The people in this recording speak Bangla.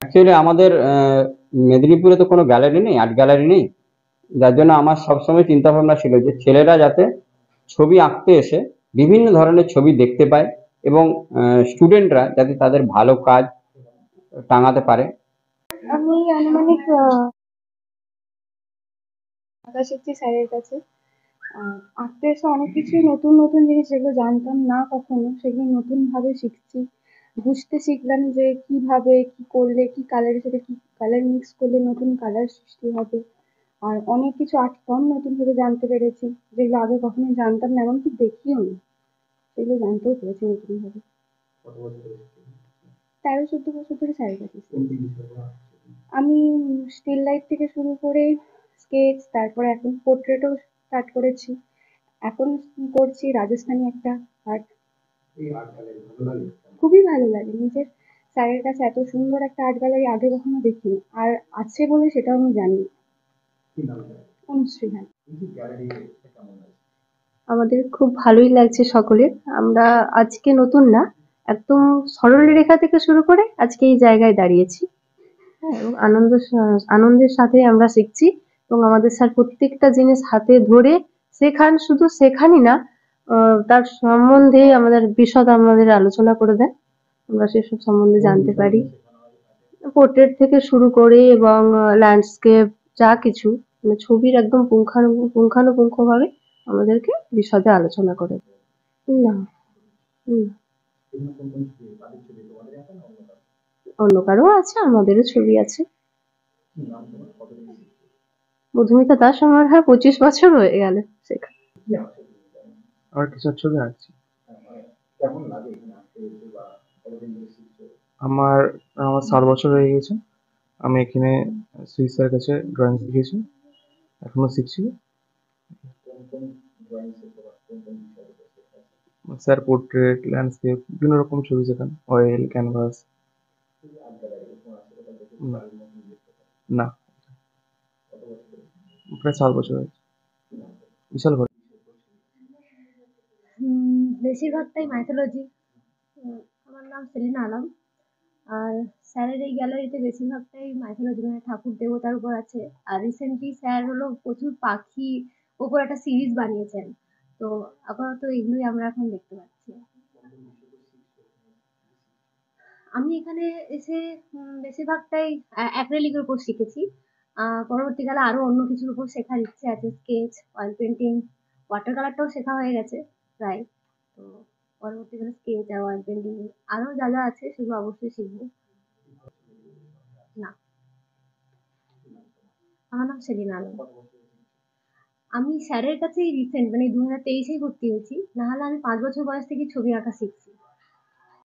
অ্যাকচুয়ালি আমাদের মেদিনীপুরে তো কোনো গ্যালারি নেই, আর্ট গ্যালারি নেই। যার জন্য আমার সবসময় চিন্তা ভাবনা ছিল যে ছেলেরা যাতে ছবি আঁকতে এসে বিভিন্ন ধরনের ছবি দেখতে পায় এবং স্টুডেন্টরা যাতে তাদের ভালো কাজ টাঙাতে পারে। আমি আনুমানিক আঁকা শিখছি স্যারের কাছে। আঁকতে এসে অনেক কিছুই নতুন নতুন জিনিস যেগুলো জানতাম না কখনো, সেগুলো নতুন ভাবে শিখছি। বুঝতে শিখলাম যে কিভাবে কি করলে কি কালারের সাথে কি কালার মিক্স করলে নতুন কালার সৃষ্টি হবে। আর অনেক কিছু আর্ট ফর্ম নতুন ভাবে জানতে পেরেছি, যেগুলো আগে কখনো জানতাম না, এমনকি দেখিও নি, সেগুলো জানতেও পেরেছি নতুন ভাবে। 13-14 বছর ধরে স্যারের কাছে শিখছি। আমি স্টিল লাইফ থেকে শুরু করে স্কেচ, তারপরে এখন পোর্ট্রেটও স্টার্ট করেছি। এখন করছি রাজস্থানি একটা আর্ট। খুবই ভালো লাগে। নিজের স্যারের কাছে এত সুন্দর একটা আর্ট গ্যালারি আগে কখনো দেখিনি, আর আছে বলে সেটাও আমি জানি। অনুশ্রী। হ্যাঁ, আমাদের খুব ভালোই লাগছে সকলের। আমরা আজকে নতুন না, একদম সরল রেখা থেকে শুরু করে আজকে এই জায়গায় দাঁড়িয়েছি। হ্যাঁ, এবং আনন্দের সাথে আমরা শিখছি, এবং আমাদের স্যার প্রত্যেকটা জিনিস হাতে ধরে শেখান। শুধু শেখানই না, তার সম্বন্ধে আমাদের বিশদ আমাদের আলোচনা করে দেন, আমরা সেসব সম্বন্ধে জানতে পারি। পোর্ট্রেট থেকে শুরু করে এবং ল্যান্ডস্কেপ যা কিছু, মানে ছবির একদম পুঙ্খানুপুঙ্খ ভাবে আমাদেরকে বিশদে আলোচনা করে। না, অন্য কারো আছে, আমাদেরও ছবি আছে। মধুমিতা দাস। আমার 25 বছর হয়ে গেল শেখা। আর কিছু ছবি আঁকছি। আমার আমার 7 বছর হয়ে গেছে। আমি এখানে সুইস স্যারের কাছে ড্রয়িং শিখেছি, এখনো শিখছি। স্যার পোর্ট্রেট, ল্যান্ডস্কেপ, বিভিন্ন রকম ছবি শেখান, অয়েল, ক্যানভাস। না, প্রায় 7 বছর হয়েছে। বিশাল ঘর। বেশিরভাগটাই মাইথোলজি। আমার নাম সেলিনা আলম। আর স্যারের এই গ্যালারিতে বেশিরভাগটাই মাইথোলজি, মানে ঠাকুর দেবতার উপর আছে। আর রিসেন্টলি স্যার হলো প্রচুর পাখি ওপর একটা সিরিজ বানিয়েছেন। তো আপাতত এগুলোই আমরা এখন দেখতে পাচ্ছি। আমি এখানে এসে বেশিরভাগটাই অ্যাক্রিলিকের উপর শিখেছি। পরবর্তীকালে আরো অন্য কিছুর উপর শেখার ইচ্ছে আছে, স্কেচ, অয়েল পেন্টিং, ওয়াটার কালারটাও শেখা হয়ে গেছে প্রায়। তো পরবর্তীকালে স্কেচ আর অয়েল পেন্টিং আরো যা যা আছে সেগুলো অবশ্যই শিখবো। না, আমার নাম সেলিনা আলম। আমি স্যারের কাছেই রিসেন্ট, মানে 2023-এই ভর্তি হয়েছি। নাহলে আমি 5 বছর বয়স থেকে ছবি আঁকা শিখছি।